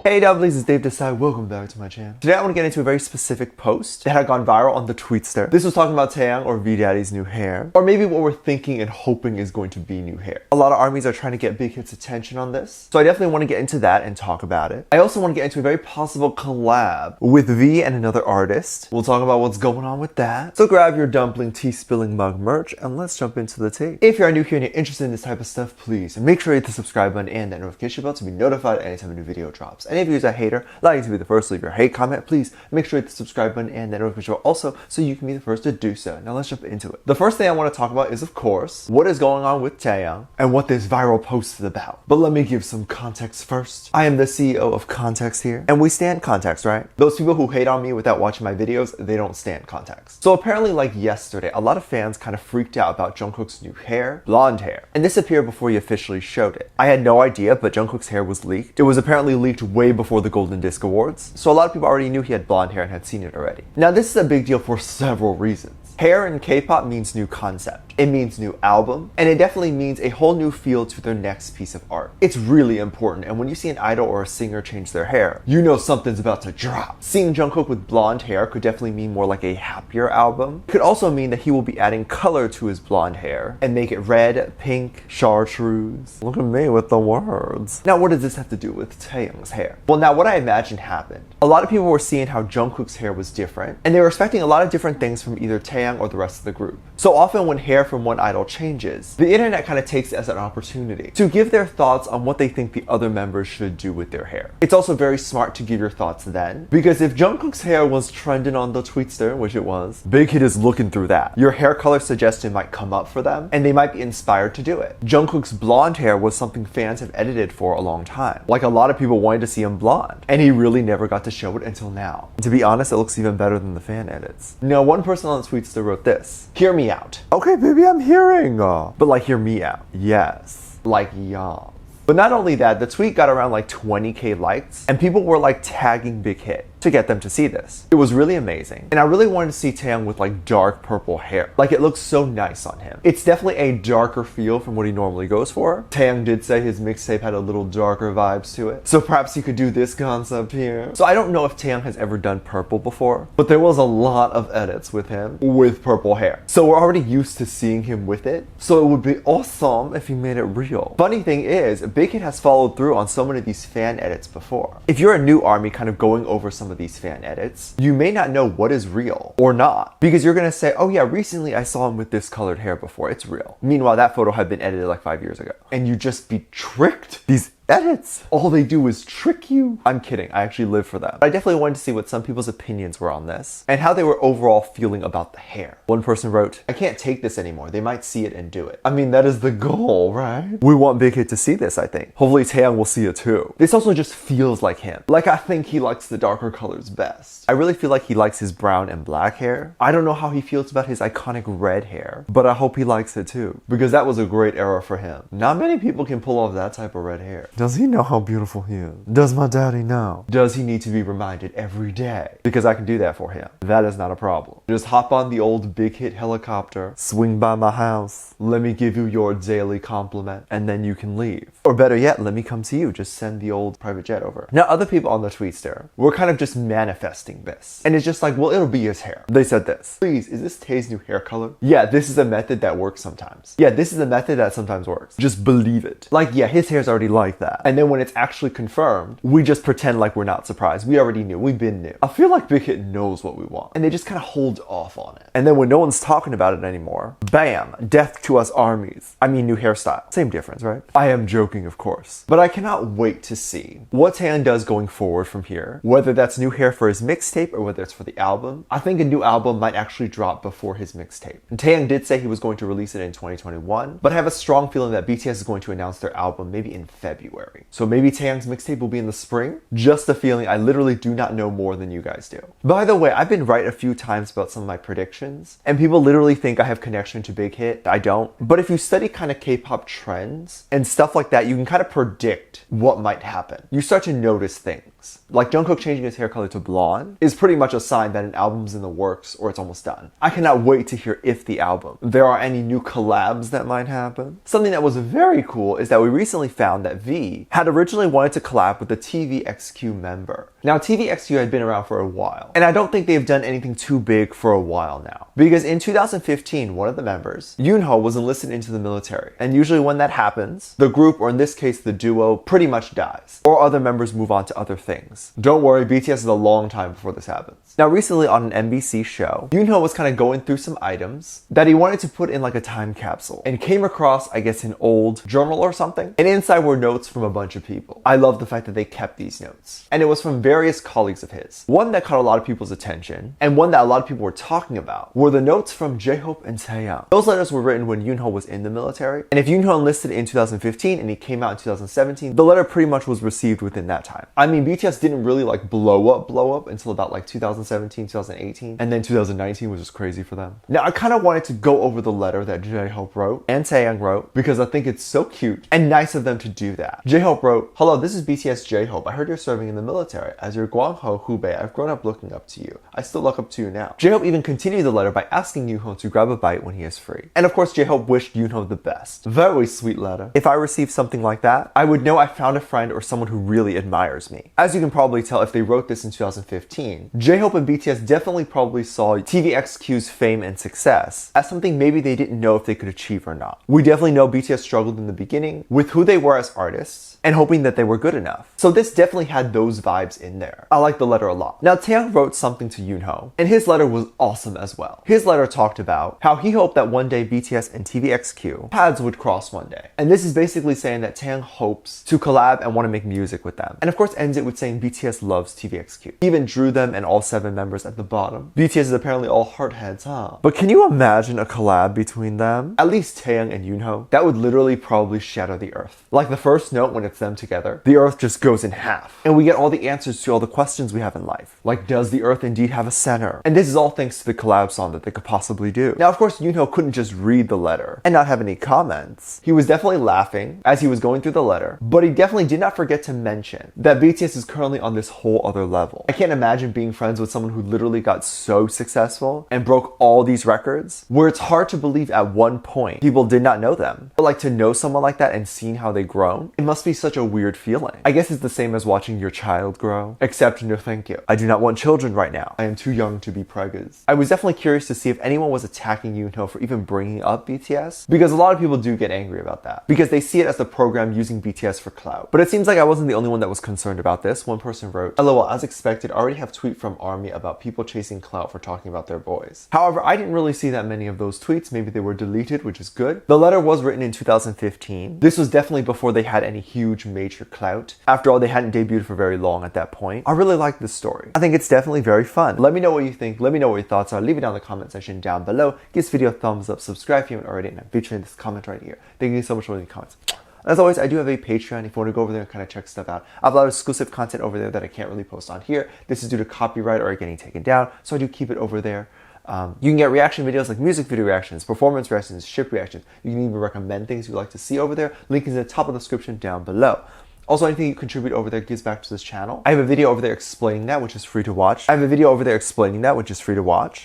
Hey W's, it's Dave Desai. Welcome back to my channel. Today I want to get into a very specific post that had gone viral on the Tweetster. This was talking about Taehyung or V-Daddy's new hair, or maybe what we're thinking and hoping is going to be new hair. A lot of armies are trying to get Big Hit's attention on this, so I definitely want to get into that and talk about it. I also want to get into a very possible collab with V and another artist. We'll talk about what's going on with that. So grab your dumpling tea spilling mug merch and let's jump into the tea. If you are new here and you're interested in this type of stuff, please make sure you hit the subscribe button and that notification bell to be notified anytime a new video drops. And if you're a hater, like to be the first to leave your hate comment, please make sure you hit the subscribe button and that notification bell also so you can be the first to do so. Now let's jump into it. The first thing I want to talk about is, of course, what is going on with Taehyung and what this viral post is about. But let me give some context first. I am the CEO of Context here, and we stand context, right? Those people who hate on me without watching my videos, they don't stand context. So apparently, like yesterday, a lot of fans kind of freaked out about Jungkook's new hair, blonde hair, and this appeared before he officially showed it. I had no idea, but Jungkook's hair was leaked. It was apparently leaked way before the Golden Disc Awards, so a lot of people already knew he had blonde hair and had seen it already. Now this is a big deal for several reasons. Hair in K-pop means new concept, it means new album, and it definitely means a whole new feel to their next piece of art. It's really important, and when you see an idol or a singer change their hair, you know something's about to drop. Seeing Jungkook with blonde hair could definitely mean more like a happier album. It could also mean that he will be adding color to his blonde hair and make it red, pink, chartreuse. Look at me with the words. Now what does this have to do with Taehyung's hair? Well, now what I imagine happened. A lot of people were seeing how Jungkook's hair was different, and they were expecting a lot of different things from either Taehyung or the rest of the group. So often when hair from one idol changes, the internet kind of takes it as an opportunity to give their thoughts on what they think the other members should do with their hair. It's also very smart to give your thoughts then, because if Jungkook's hair was trending on the Tweetster, which it was, Big Hit is looking through that. Your hair color suggestion might come up for them, and they might be inspired to do it. Jungkook's blonde hair was something fans have edited for a long time. Like a lot of people wanted to see him blonde, and he really never got to show it until now. And to be honest, it looks even better than the fan edits. Now, one person on the Tweetster wrote this: "Hear me out." Okay, baby, I'm hearing. But like, hear me out. Yes. Like, y'all. But not only that, the tweet got around like 20k likes, and people were like tagging Big Hit to get them to see this. It was really amazing, and I really wanted to see Taehyung with like dark purple hair. Like, it looks so nice on him. It's definitely a darker feel from what he normally goes for. Taehyung did say his mixtape had a little darker vibes to it, so perhaps he could do this concept here. So I don't know if Taehyung has ever done purple before, but there was a lot of edits with him with purple hair. So we're already used to seeing him with it, so it would be awesome if he made it real. Funny thing is, Big Hit has followed through on so many of these fan edits before. If you're a new army kind of going over some of these fan edits, you may not know what is real or not, because you're gonna say, oh yeah, recently I saw him with this colored hair before, it's real. Meanwhile, that photo had been edited like 5 years ago. And you just be tricked. These edits, all they do is trick you. I'm kidding, I actually live for that. But I definitely wanted to see what some people's opinions were on this and how they were overall feeling about the hair. One person wrote, "I can't take this anymore. They might see it and do it." I mean, that is the goal, right? We want Big Hit to see this, I think. Hopefully Taehyung will see it too. This also just feels like him. Like, I think he likes the darker colors best. I really feel like he likes his brown and black hair. I don't know how he feels about his iconic red hair, but I hope he likes it too, because that was a great era for him. Not many people can pull off that type of red hair. Does he know how beautiful he is? Does my daddy know? Does he need to be reminded every day? Because I can do that for him. That is not a problem. Just hop on the old Big Hit helicopter, swing by my house, let me give you your daily compliment, and then you can leave. Or better yet, let me come to you. Just send the old private jet over. Now, other people on the Tweetster were kind of just manifesting this. And it's just like, well, it'll be his hair. They said this: "Please, is this Tae's new hair color? Yeah, this is a method that works sometimes. Yeah, this is a method that sometimes works. Just believe it." Like, yeah, his hair's already like that. And then when it's actually confirmed, we just pretend like we're not surprised. We already knew. We've been new. I feel like Big Hit knows what we want, and they just kind of hold off on it. And then when no one's talking about it anymore, bam, death to us armies. I mean, new hairstyle. Same difference, right? I am joking, of course. But I cannot wait to see what Taehyung does going forward from here. Whether that's new hair for his mixtape or whether it's for the album. I think a new album might actually drop before his mixtape. And Taehyung did say he was going to release it in 2021, but I have a strong feeling that BTS is going to announce their album maybe in February. So maybe Taehyung's mixtape will be in the spring. Just a feeling. I literally do not know more than you guys do. By the way, I've been right a few times about some of my predictions, and people literally think I have connection to Big Hit. I don't. But if you study kind of K-pop trends and stuff like that, you can kind of predict what might happen. You start to notice things. Like Jungkook changing his hair color to blonde is pretty much a sign that an album's in the works or it's almost done. I cannot wait to hear if the album. There are any new collabs that might happen. Something that was very cool is that we recently found that V YFT had originally wanted to collab with the TVXQ member. Now, TVXQ had been around for a while, and I don't think they've done anything too big for a while now. Because in 2015, one of the members, Yoonho, was enlisted into the military. And usually when that happens, the group, or in this case the duo, pretty much dies. Or other members move on to other things. Don't worry, BTS is a long time before this happens. Now recently on an MBC show, Yoonho was kind of going through some items that he wanted to put in like a time capsule. And came across, I guess, an old journal or something. And inside were notes from a bunch of people. I love the fact that they kept these notes. And it was from various colleagues of his. One that caught a lot of people's attention, and one that a lot of people were talking about, were the notes from J-Hope and Taehyung. Those letters were written when Yoonho was in the military. And if Yoonho enlisted in 2015 and he came out in 2017, the letter pretty much was received within that time. I mean, BTS didn't really like blow up until about like 2017, 2018. And then 2019 was just crazy for them. Now, I kind of wanted to go over the letter that J-Hope wrote and Taehyung wrote because I think it's so cute and nice of them to do that. J-Hope wrote, "Hello, this is BTS J-Hope. I heard you're serving in the military. As your Gwangho Hubei, I've grown up looking up to you. I still look up to you now." J-Hope even continued the letter by asking Yoonho to grab a bite when he is free. And of course, J-Hope wished Yoonho the best. Very sweet letter. If I received something like that, I would know I found a friend or someone who really admires me. As you can probably tell if they wrote this in 2015, J-Hope and BTS definitely probably saw TVXQ's fame and success as something maybe they didn't know if they could achieve or not. We definitely know BTS struggled in the beginning with who they were as artists and hoping that they were good enough. So this definitely had those vibes in there. I like the letter a lot. Now, Taehyung wrote something to Yoonho, and his letter was awesome as well. His letter talked about how he hoped that one day BTS and TVXQ paths would cross one day. And this is basically saying that Taehyung hopes to collab and want to make music with them. And of course ends it with saying BTS loves TVXQ. He even drew them and all 7 members at the bottom. BTS is apparently all heart heads, huh? But can you imagine a collab between them? At least Taehyung and Yoonho? That would literally probably shatter the earth. Like the first note when it's them together, the earth just goes in half. And we get all the answers to all the questions we have in life. Like, does the earth indeed have a center? And this is all thanks to the collab song that they could possibly do. Now, of course, Yoonho couldn't just read the letter and not have any comments. He was definitely laughing as he was going through the letter, but he definitely did not forget to mention that BTS is currently on this whole other level. I can't imagine being friends with someone who literally got so successful and broke all these records, where it's hard to believe at one point people did not know them. But like, to know someone like that and seeing how they grown, it must be such a weird feeling. I guess it's the same as watching your child grow, except no thank you. I do not want children right now. I am too young to be preggers. I was definitely curious to see if anyone was attacking Yoonho for even bringing up BTS, because a lot of people do get angry about that, because they see it as the program using BTS for clout. But it seems like I wasn't the only one that was concerned about this. One person wrote, "LOL, as expected, already have tweet from ARMY about people chasing clout for talking about their boys." However, I didn't really see that many of those tweets. Maybe they were deleted, which is good. The letter was written in 2015. This was definitely before they had any huge major clout. After all, they hadn't debuted for very long at that point. I really like this story. I think it's definitely very fun. Let me know what you think. Let me know what your thoughts are. Leave it down in the comment section down below. Give this video a thumbs up, subscribe if you haven't already, and I'm featuring this comment right here. Thank you so much for leaving comments. As always, I do have a Patreon if you want to go over there and kind of check stuff out. I have a lot of exclusive content over there that I can't really post on here. This is due to copyright or getting taken down, so I do keep it over there. You can get reaction videos like music video reactions, performance reactions, ship reactions. You can even recommend things you'd like to see over there. Link is in the top of the description down below. Also, anything you contribute over there gives back to this channel. I have a video over there explaining that, which is free to watch.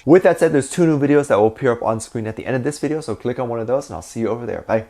With that said, there's 2 new videos that will appear up on screen at the end of this video, so click on one of those and I'll see you over there. Bye.